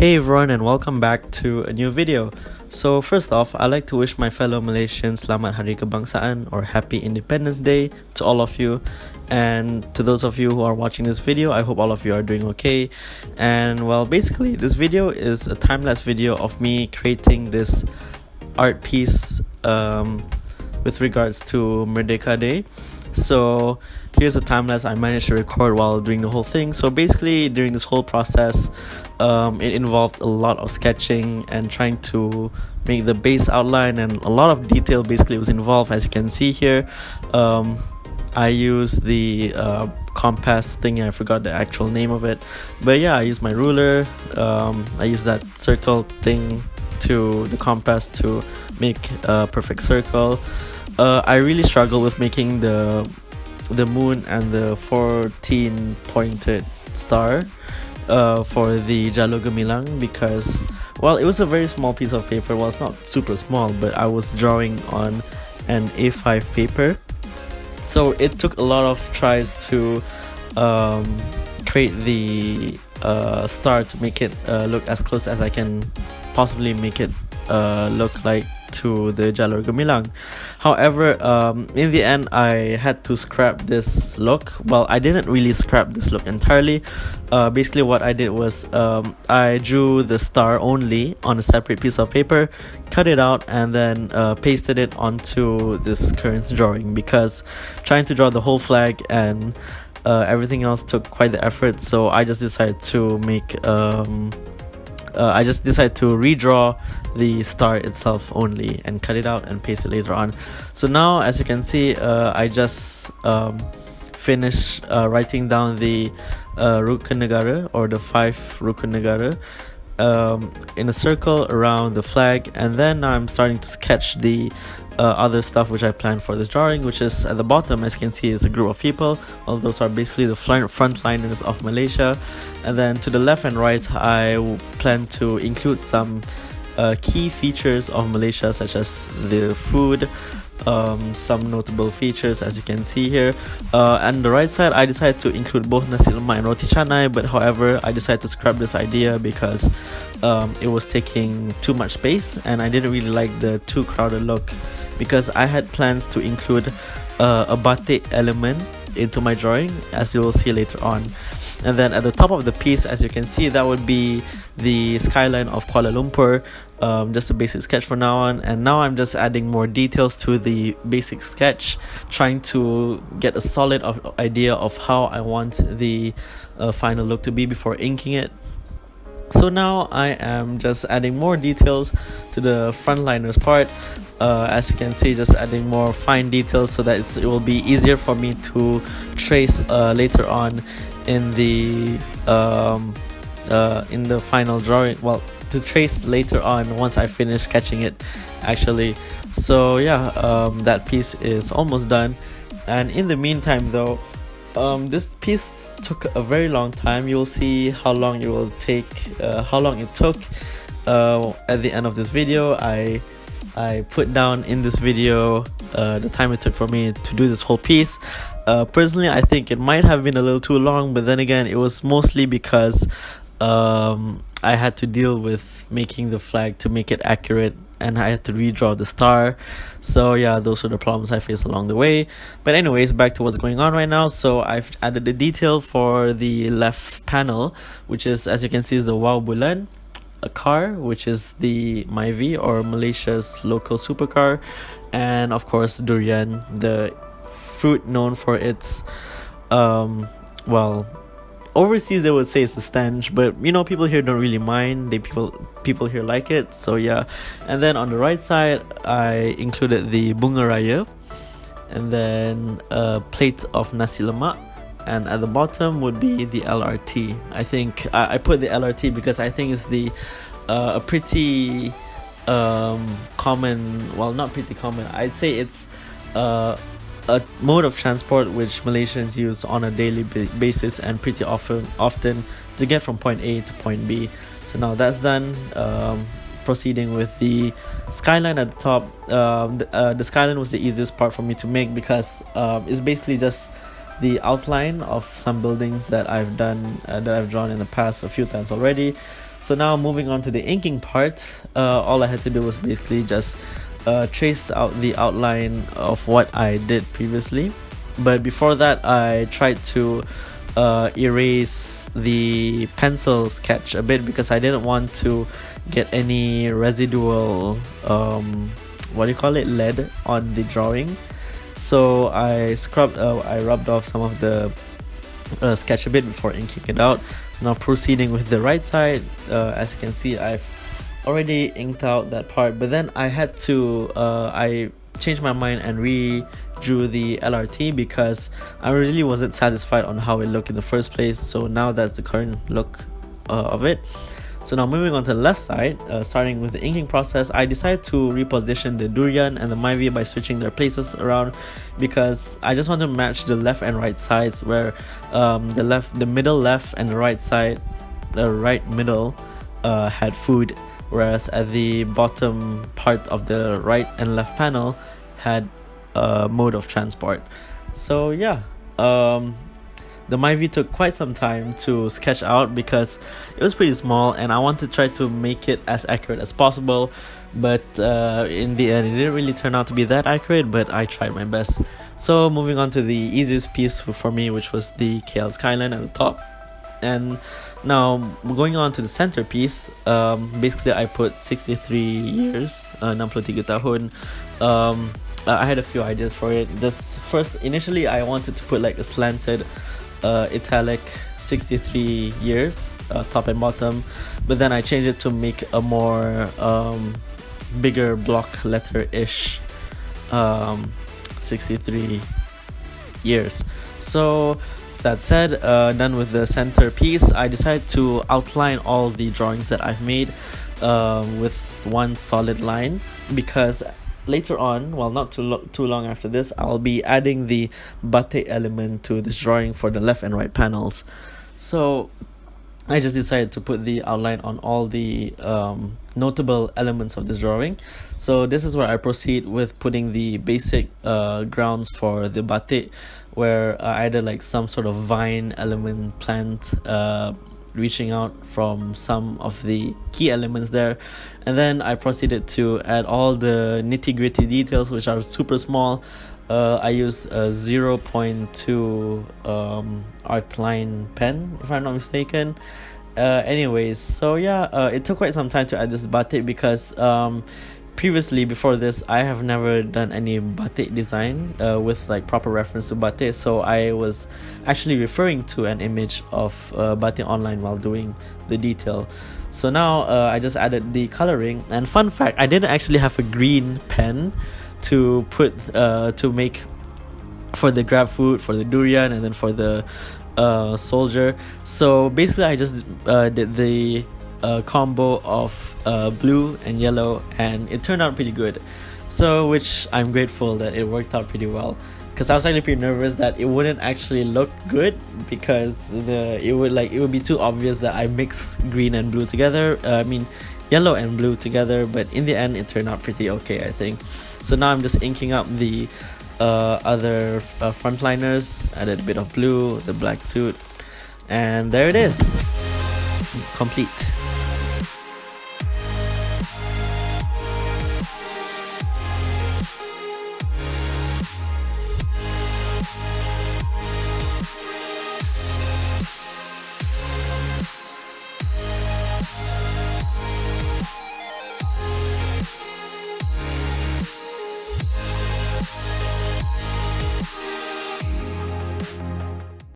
Hey everyone, and welcome back to a new video. So first off, I'd like to wish my fellow Malaysians selamat Hari Kebangsaan or Happy Independence Day to all of you. And to those of you who are watching this video, I hope all of you are doing okay. And well, basically this video is a time-lapse video of me creating this art piece with regards to Merdeka Day. So here's a time lapse I managed to record while doing the whole thing. So basically during this whole process, it involved a lot of sketching and trying to make the base outline, and a lot of detail basically was involved. As you can see here, I used the compass thing. I forgot the actual name of it, but yeah, I used my ruler. I used that circle thing to the compass to make a perfect circle. I really struggle with making the moon and the 14 pointed star for the Jalur Gemilang, because well, it was a very small piece of paper. Well, it's not super small, but I was drawing on an A5 paper, so it took a lot of tries to create the star to make it look as close as I can possibly make it look like to the Jalur Gemilang. However, in the end, I had to scrap this look. Well, I didn't really scrap this look entirely. Basically what I did was I drew the star only on a separate piece of paper, cut it out, and then pasted it onto this current drawing, because trying to draw the whole flag and everything else took quite the effort. So I just decided to make redraw the star itself only and cut it out and paste it later on. So now, as you can see, I just finished writing down the Rukun Negara, or the 5 Rukun Negara, in a circle around the flag, and then I'm starting to sketch the other stuff which I planned for this drawing, which is at the bottom. As you can see, is a group of people. All those are basically the frontliners of Malaysia, and then to the left and right I plan to include some key features of Malaysia, such as the food, some notable features, as you can see here. And the right side, I decided to include both nasi lemak and roti canai, but however, I decided to scrap this idea because it was taking too much space, and I didn't really like the too crowded look, because I had plans to include a batik element into my drawing, as you will see later on. And then at the top of the piece, as you can see, that would be the skyline of Kuala Lumpur. Just a basic sketch for now on, and now I'm just adding more details to the basic sketch, trying to get a solid idea of how I want the final look to be before inking it. So now I am just adding more details to the frontliners part. As you can see, just adding more fine details so that it will be easier for me to trace later on in the final drawing. Well, to trace later on once I finish sketching it, actually. So yeah, that piece is almost done, and in the meantime though, this piece took a very long time. You'll see how long it will take, how long it took at the end of this video. I put down in this video the time it took for me to do this whole piece. Personally, I think it might have been a little too long, but then again, it was mostly because I had to deal with making the flag to make it accurate, and I had to redraw the star. So yeah, those are the problems I faced along the way. But anyways, back to what's going on right now. So I've added the detail for the left panel, which is, as you can see, is the Wow Bulan, a car, which is the Myvi, or Malaysia's local supercar, and of course durian, the fruit known for its well, overseas they would say it's a stench, but you know, people here don't really mind. People here like it. So yeah. And then on the right side, I included the bunga raya, and then a plate of nasi lemak, and at the bottom would be the LRT. I think I put the LRT because I think it's the a pretty common, well, not pretty common, I'd say it's a mode of transport which Malaysians use on a daily basis, and pretty often to get from point A to point B. So now that's done. Proceeding with the skyline at the top. The skyline was the easiest part for me to make, because it's basically just the outline of some buildings that I've done, that I've drawn in the past a few times already. So now moving on to the inking part, all I had to do was basically just trace out the outline of what I did previously. But before that, I tried to erase the pencil sketch a bit because I didn't want to get any residual lead on the drawing. So I rubbed off some of the sketch a bit before inking it out. So now proceeding with the right side, as you can see, I've already inked out that part, but then I had to I changed my mind and redrew the LRT because I really wasn't satisfied on how it looked in the first place. So now that's the current look of it. So now moving on to the left side, starting with the inking process, I decided to reposition the durian and the Myvi by switching their places around because I just want to match the left and right sides, where the middle left and the right side, the right middle had food, whereas at the bottom part of the right and left panel had mode of transport. So yeah, the Myvi took quite some time to sketch out because it was pretty small and I wanted to try to make it as accurate as possible, but in the end it didn't really turn out to be that accurate, but I tried my best. So moving on to the easiest piece for me, which was the KL skyline at the top. And now going on to the centerpiece, basically I put 63 years, 63 tahun. I had a few ideas for it. Initially I wanted to put like a slanted italic 63 years, top and bottom, but then I changed it to make a more bigger block letter-ish 63 years. So that said, done with the centerpiece, I decided to outline all the drawings that I've made with one solid line, because later on, well, not too long after this, I'll be adding the batik element to this drawing for the left and right panels. So I just decided to put the outline on all the notable elements of this drawing. So this is where I proceed with putting the basic grounds for the batik, where I added like some sort of vine element plant reaching out from some of the key elements there, and then I proceeded to add all the nitty-gritty details, which are super small. I use a 0.2 art line pen, if I'm not mistaken. Anyways, so yeah, it took quite some time to add this batik because previously, before this, I have never done any batik design with like proper reference to batik, so I was actually referring to an image of batik online while doing the detail. So now I just added the coloring, and fun fact, I didn't actually have a green pen to put to make for the grab food, for the durian, and then for the soldier. So basically I just did the combo of blue and yellow, and it turned out pretty good. So which I'm grateful that it worked out pretty well, because I was actually pretty nervous that it wouldn't actually look good because it would be too obvious that I mix green and blue together, yellow and blue together, but in the end it turned out pretty okay, I think. So now I'm just inking up the other frontliners, added a bit of blue, the black suit, and there it is, complete.